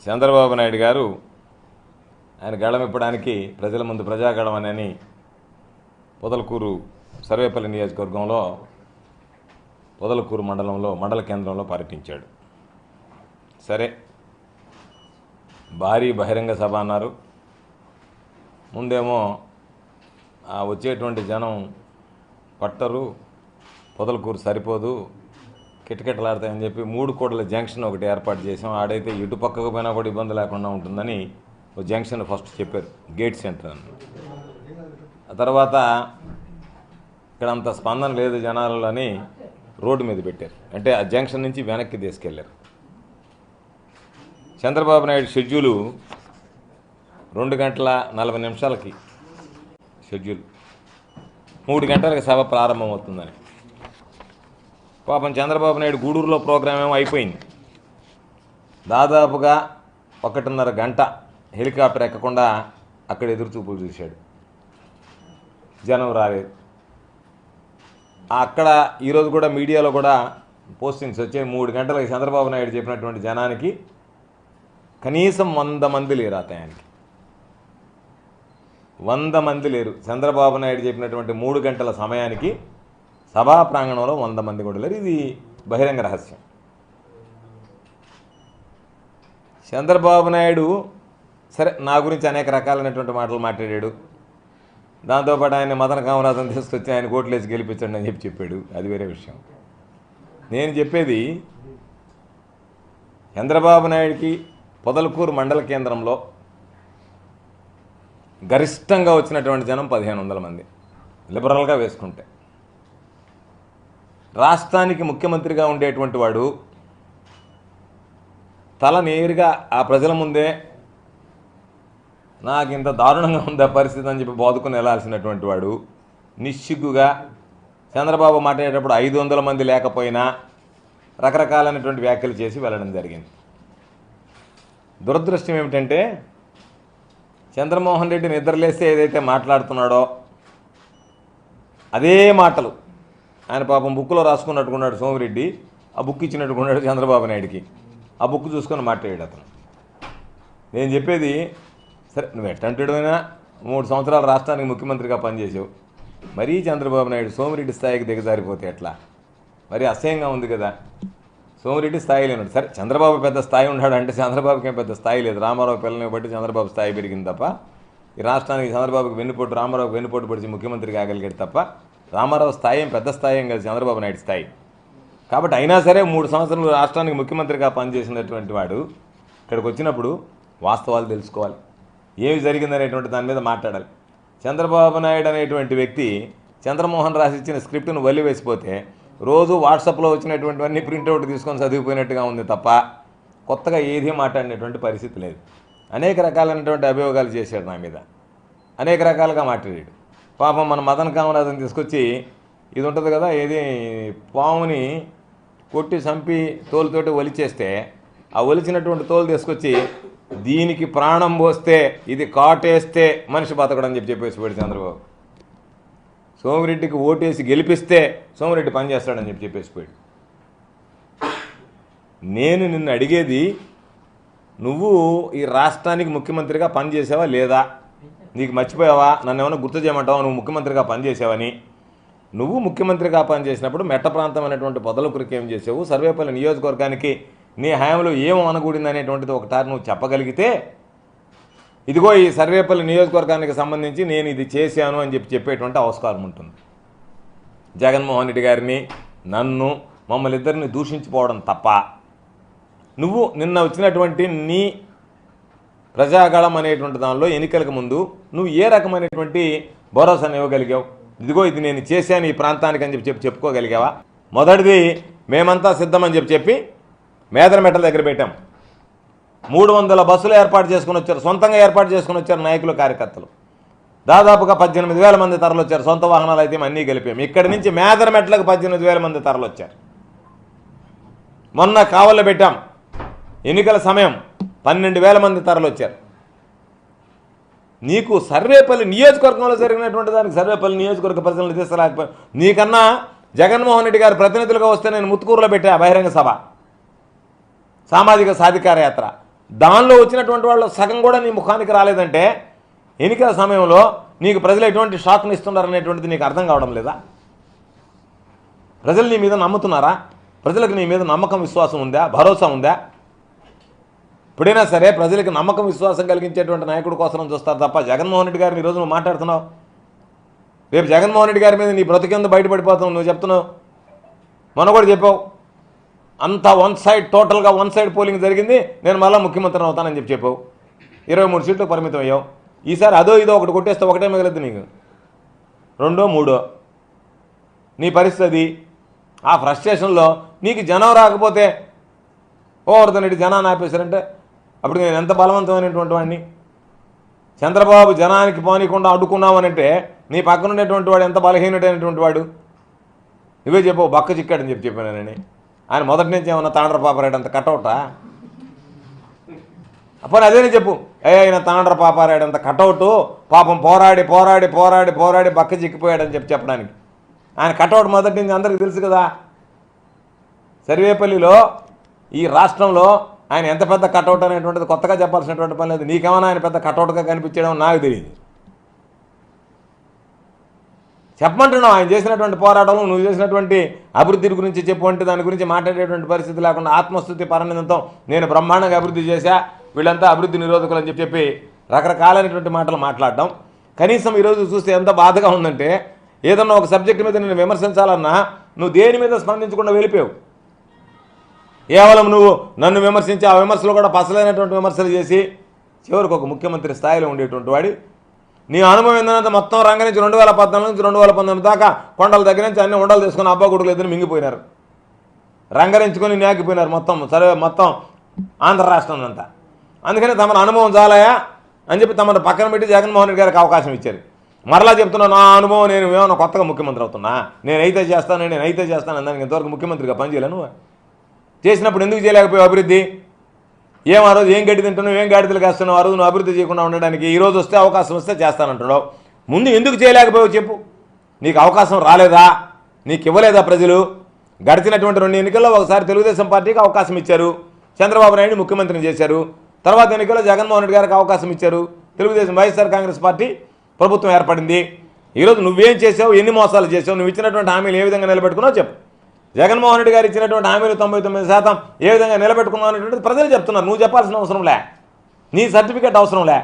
చంద్రబాబు నాయుడు గారు ఆయన గళం ఇప్పడానికి ప్రజల ముందు ప్రజాగళం అని పొదలకూరు సర్వేపల్లి నియోజకవర్గంలో పొదలకూరు మండల కేంద్రంలో పర్యటించాడు. సరే, భారీ బహిరంగ సభ అన్నారు. ముందేమో వచ్చేటువంటి జనం పట్టరు, పొదలకూరు సరిపోదు, కిటకిటలాడతాయని చెప్పి 3 కోట్ల జంక్షన్ ఒకటి ఏర్పాటు చేసాం. ఆడైతే ఇటు పక్కకు పోయినా కూడా ఇబ్బంది లేకుండా ఉంటుందని ఒక జంక్షన్ ఫస్ట్ చెప్పారు, గేట్ సెంటర్ అని. ఆ తర్వాత ఇక్కడ అంత స్పందన లేదు జనాలలో అని రోడ్డు మీద పెట్టారు. అంటే ఆ జంక్షన్ నుంచి వెనక్కి తీసుకెళ్లారు. చంద్రబాబు నాయుడు షెడ్యూలు 2:40 షెడ్యూల్, 3 గంటలకు సభ ప్రారంభమవుతుందని. పాపం చంద్రబాబు నాయుడు గూడూరులో ప్రోగ్రాం ఏమో అయిపోయింది. దాదాపుగా 1:30 గంట హెలికాప్టర్ ఎక్కకుండా అక్కడ ఎదురుచూపులు చూశాడు. జనం రాలేదు. అక్కడ ఈరోజు కూడా మీడియాలో కూడా పోస్టింగ్స్ వచ్చాయి. 3 గంటలకు చంద్రబాబు నాయుడు చెప్పినటువంటి జనానికి కనీసం 100 మంది లేరు. ఆ టయానికి 100 మంది లేరు. చంద్రబాబు నాయుడు చెప్పినటువంటి 3 గంటల సమయానికి సభా ప్రాంగణంలో 100 మంది కూడా లేరు. ఇది బహిరంగ రహస్యం. చంద్రబాబు నాయుడు సరే నా గురించి అనేక రకాలైనటువంటి మాటలు మాట్లాడాడు. దాంతోపాటు ఆయన మదన కామరాజును తీసుకొచ్చి ఆయన కోట్లేసి గెలిపించండి అని చెప్పాడు. అది వేరే విషయం. నేను చెప్పేది చంద్రబాబు నాయుడికి పొదలకూరు మండల కేంద్రంలో గరిష్టంగా వచ్చినటువంటి జనం 1500 మంది లిబరల్గా వేసుకుంటే. రాష్ట్రానికి ముఖ్యమంత్రిగా ఉండేటువంటి వాడు తల నేరుగా ఆ ప్రజల ముందే నాకు ఇంత దారుణంగా ఉందా పరిస్థితి అని చెప్పి బాదుకుని వెళ్ళాల్సినటువంటి వాడు నిస్సిగ్గుగా చంద్రబాబు మాట్లాడేటప్పుడు 500 మంది లేకపోయినా రకరకాలైనటువంటి వ్యాఖ్యలు చేసి వెళ్ళడం జరిగింది. దురదృష్టం ఏమిటంటే చంద్రమోహన్ రెడ్డి నిద్రలేస్తే ఏదైతే మాట్లాడుతున్నాడో అదే మాటలు ఆయన పాపం బుక్లో రాసుకున్నట్టుకున్నాడు సోమిరెడ్డి. ఆ బుక్ ఇచ్చినట్టుకున్నాడు చంద్రబాబు నాయుడికి. ఆ బుక్ చూసుకొని మాట్లాడాడు అతను. నేను చెప్పేది సరే, నువ్వు ఎట్టంటైనా 3 సంవత్సరాలు రాష్ట్రానికి ముఖ్యమంత్రిగా పనిచేసావు. మరీ చంద్రబాబు నాయుడు సోమిరెడ్డి స్థాయికి దిగజారిపోతే ఎట్లా? మరీ అసహ్యంగా ఉంది కదా. సోమిరెడ్డి స్థాయి లేనాడు. సరే, చంద్రబాబు పెద్ద స్థాయి ఉన్నాడు అంటే చంద్రబాబుకి ఏం పెద్ద స్థాయి లేదు. రామారావు పిల్లల్ని బట్టి చంద్రబాబు స్థాయి పెరిగింది తప్ప, ఈ రాష్ట్రానికి చంద్రబాబుకి వెన్నుపోటు, రామారావుకి వెన్నుపోటు పడిచి ముఖ్యమంత్రి కాగలిగాడు తప్ప రామారావు స్థాయి ఏం పెద్ద స్థాయి ఏం కాదు, చంద్రబాబు నాయుడు స్థాయి. కాబట్టి అయినా సరే 3 సంవత్సరాలు రాష్ట్రానికి ముఖ్యమంత్రిగా పనిచేసినటువంటి వాడు ఇక్కడికి వచ్చినప్పుడు వాస్తవాలు తెలుసుకోవాలి, ఏమి జరిగిందనేటువంటి దాని మీద మాట్లాడాలి. చంద్రబాబు నాయుడు అనేటువంటి వ్యక్తి చంద్రమోహన్ రాసి ఇచ్చిన స్క్రిప్ట్ను వదిలివేసిపోతే రోజు వాట్సాప్లో వచ్చినటువంటివన్నీ ప్రింట్అవుట్ తీసుకొని చదివిపోయినట్టుగా ఉంది తప్ప కొత్తగా ఏదీ మాట్లాడినటువంటి పరిస్థితి లేదు. అనేక రకాలైనటువంటి అభియోగాలు చేశాడు నా మీద, అనేక రకాలుగా మాట్లాడాడు. పాపం మన మదన కామరాజుని తీసుకొచ్చి ఇది ఉంటుంది కదా, ఏది పాముని కొట్టి చంపి తోలుతోటి ఒలిచేస్తే ఆ ఒలిచినటువంటి తోలు తీసుకొచ్చి దీనికి ప్రాణం పోస్తే ఇది కాటేస్తే మనిషి బతకడని చెప్పేసిపోయాడు చంద్రబాబు. సోమిరెడ్డికి ఓటేసి గెలిపిస్తే సోమిరెడ్డి పనిచేస్తాడని చెప్పేసిపోయాడు. నేను నిన్ను అడిగేది, నువ్వు ఈ రాష్ట్రానికి ముఖ్యమంత్రిగా పనిచేసావా లేదా? నీకు మర్చిపోయావా? నన్ను ఏమైనా గుర్తు చేయమంటావా నువ్వు ముఖ్యమంత్రిగా పనిచేసావని? నువ్వు ముఖ్యమంత్రిగా పనిచేసినప్పుడు మెట్ట ప్రాంతం అనేటువంటి పొదలకూరుకి ఏం చేసావు? సర్వేపల్లి నియోజకవర్గానికి నీ హయాంలో ఏం అనకూడింది అనేటువంటిది ఒకసారి నువ్వు చెప్పగలిగితే, ఇదిగో ఈ సర్వేపల్లి నియోజకవర్గానికి సంబంధించి నేను ఇది చేశాను అని చెప్పేటువంటి ఆస్కారం ఉంటుంది. జగన్మోహన్ రెడ్డి గారిని, నన్ను, మమ్మల్ని ఇద్దరిని దూషించిపోవడం తప్ప నువ్వు నిన్న వచ్చినటువంటి నీ ప్రజాగళం అనేటువంటి దానిలో ఎన్నికలకు ముందు నువ్వు ఏ రకమైనటువంటి భరోసాను ఇవ్వగలిగావు? ఇదిగో ఇది నేను చేశాను ఈ ప్రాంతానికి అని చెప్పుకోగలిగావా? మొదటిది, మేమంతా సిద్ధమని చెప్పి మేదరమెట్టల దగ్గర పెట్టాం. 300 బస్సులు ఏర్పాటు చేసుకుని వచ్చారు, సొంతంగా ఏర్పాటు చేసుకుని వచ్చారు నాయకులు, కార్యకర్తలు. దాదాపుగా 18,000 మంది తరలి వచ్చారు. సొంత వాహనాలు అయితే అన్నీ కలిపాం. ఇక్కడి నుంచి మేదరమెట్లకు 18,000 మంది తరలి వచ్చారు. మొన్న కావల్లో పెట్టాం, ఎన్నికల సమయం 12,000 మంది తరలి వచ్చారు. నీకు సర్వేపల్లి నియోజకవర్గంలో జరిగినటువంటి దానికి సర్వేపల్లి నియోజకవర్గ ప్రజలను తీసుకురాకపోయి, నీకన్నా జగన్మోహన్ రెడ్డి గారు ప్రతినిధులుగా వస్తే నేను ముత్తుకూరులో పెట్టా బహిరంగ సభ, సామాజిక సాధికార యాత్ర. దానిలో వచ్చినటువంటి వాళ్ళు సగం కూడా నీ ముఖానికి రాలేదంటే ఎన్నికల సమయంలో నీకు ప్రజలు ఎటువంటి షాక్ని ఇస్తున్నారనేటువంటిది నీకు అర్థం కావడం లేదా? ప్రజలు నీ మీద నమ్ముతున్నారా? ప్రజలకు నీ మీద నమ్మకం విశ్వాసం ఉందా? భరోసా ఉందా? ఇప్పుడైనా సరే ప్రజలకు నమ్మకం విశ్వాసం కలిగించేటువంటి నాయకుడి కోసం చూస్తారు తప్ప జగన్మోహన్ రెడ్డి గారిని ఈరోజు నువ్వు మాట్లాడుతున్నావు. రేపు జగన్మోహన్ రెడ్డి గారి మీద నీ బ్రతికేందు బయటపడిపోతావు. నువ్వు చెప్తున్నావు, మొన్న కూడా చెప్పావు, అంతా టోటల్గా వన్ సైడ్ పోలింగ్ జరిగింది, నేను మళ్ళీ ముఖ్యమంత్రిని అవుతానని చెప్పావు. 23 సీట్లు పరిమితం అయ్యావు. ఈసారి అదో ఇదో ఒకటి కొట్టేస్తే ఒకటే మిగలద్దు నీకు, 2, 3. నీ పరిస్థితి ఆ ఫ్రస్ట్రేషన్లో నీకు జనం రాకపోతే గోవర్ధన్ రెడ్డి జనాన్ని ఆపేశారంటే అప్పుడు నేను ఎంత బలవంతమైనటువంటి వాడిని. చంద్రబాబు జనానికి పోనీకుండా అడ్డుకున్నామనంటే నీ పక్కన ఉండేటువంటి వాడు ఎంత బలహీనుడైనటువంటి వాడు. నువ్వే చెప్పావు, బక్క చిక్కాడని చెప్పానని. ఆయన మొదటి నుంచి ఏమన్నా తాండ్ర పాపారాయుడు అంత కటౌటా? అప్పుడు అదేనే చెప్పు, ఆయన తాండ్ర పాపారాయుడు అంత కటౌటు, పాపం పోరాడి పోరాడి పోరాడి పోరాడి బక్క చిక్కిపోయాడని చెప్పడానికి. ఆయన కటౌట్ మొదటి నుంచి అందరికీ తెలుసు కదా. సర్వేపల్లిలో ఈ రాష్ట్రంలో ఆయన ఎంత పెద్ద కటౌట్ అనేటువంటిది కొత్తగా చెప్పాల్సినటువంటి పని లేదు. నీకేమైనా ఆయన పెద్ద కటౌట్గా కనిపించడం నాకు తెలియదు. చెప్పమంటున్నావు, ఆయన చేసినటువంటి పోరాటంలో నువ్వు చేసినటువంటి అభివృద్ధి గురించి చెప్పు అంటే దాని గురించి మాట్లాడేటువంటి పరిస్థితి లేకుండా ఆత్మస్థుతి పరిణితం నేను బ్రహ్మాండంగా అభివృద్ధి చేశా, వీళ్ళంతా అభివృద్ధి నిరోధకులు అని చెప్పి రకరకాలైనటువంటి మాటలు మాట్లాడడం. కనీసం ఈరోజు చూస్తే ఎంత బాధగా ఉందంటే, ఏదన్నా ఒక సబ్జెక్టు మీద నేను విమర్శించాలన్నా నువ్వు దేని మీద స్పందించకుండా వెళ్ళిపోయావు. కేవలం నువ్వు నన్ను విమర్శించి ఆ విమర్శలు కూడా పసలైనటువంటి విమర్శలు చేసి చివరికి ఒక ముఖ్యమంత్రి స్థాయిలో ఉండేటువంటి వాడి నీ అనుభవం ఏంటంటే మొత్తం రంగరించి 2014 నుంచి 2019 దాకా కొండల దగ్గర నుంచి అన్ని ఉండలు తీసుకుని అబ్బా కొడుకులు ఇద్దరు మింగిపోయినారు, రంగరించుకొని నేకిపోయినారు మొత్తం ఆంధ్ర రాష్ట్రం అంతా. అందుకని తమ అనుభవం చాలాయా అని చెప్పి తమను పక్కన పెట్టి జగన్మోహన్ రెడ్డి గారికి అవకాశం ఇచ్చారు. మరలా చెప్తున్నా, నా అనుభవం నేను ఏమన్నా కొత్తగా ముఖ్యమంత్రి అవుతున్నా, నేనైతే చేస్తాను దానికి ఇంతవరకు ముఖ్యమంత్రిగా పనిచేయలేను. చేసినప్పుడు ఎందుకు చేయలేకపోయావు అభివృద్ధి? ఆ రోజు ఏం గడ్డి తింటున్నావు, ఏం గాడిదలు కాస్తున్నావు? ఆ రోజు నువ్వు అభివృద్ధి చేయకుండా ఉండడానికి ఈరోజు వస్తే అవకాశం వస్తే చేస్తానంటున్నావు. ముందు ఎందుకు చేయలేకపోయావు చెప్పు. నీకు అవకాశం రాలేదా? నీకు ఇవ్వలేదా ప్రజలు? గడిచినటువంటి 2 ఎన్నికల్లో ఒకసారి తెలుగుదేశం పార్టీకి అవకాశం ఇచ్చారు, చంద్రబాబు నాయుడు ముఖ్యమంత్రిని చేశారు. తర్వాత ఎన్నికల్లో జగన్మోహన్ రెడ్డి గారికి అవకాశం ఇచ్చారు, తెలుగుదేశం వైఎస్ఆర్ కాంగ్రెస్ పార్టీ ప్రభుత్వం ఏర్పడింది. ఈరోజు నువ్వేం చేసావు, ఎన్ని మోసాలు చేసావు, నువ్వు ఇచ్చినటువంటి హామీలు ఏ విధంగా నిలబెట్టుకున్నావు చెప్పు. జగన్మోహన్ రెడ్డి గారు ఇచ్చినటువంటి హామీలు 99% ఏ విధంగా నిలబెట్టుకున్నావు అనేటువంటిది ప్రజలు చెప్తున్నారు. నువ్వు చెప్పాల్సిన అవసరం లే, నీ సర్టిఫికేట్ అవసరం లే.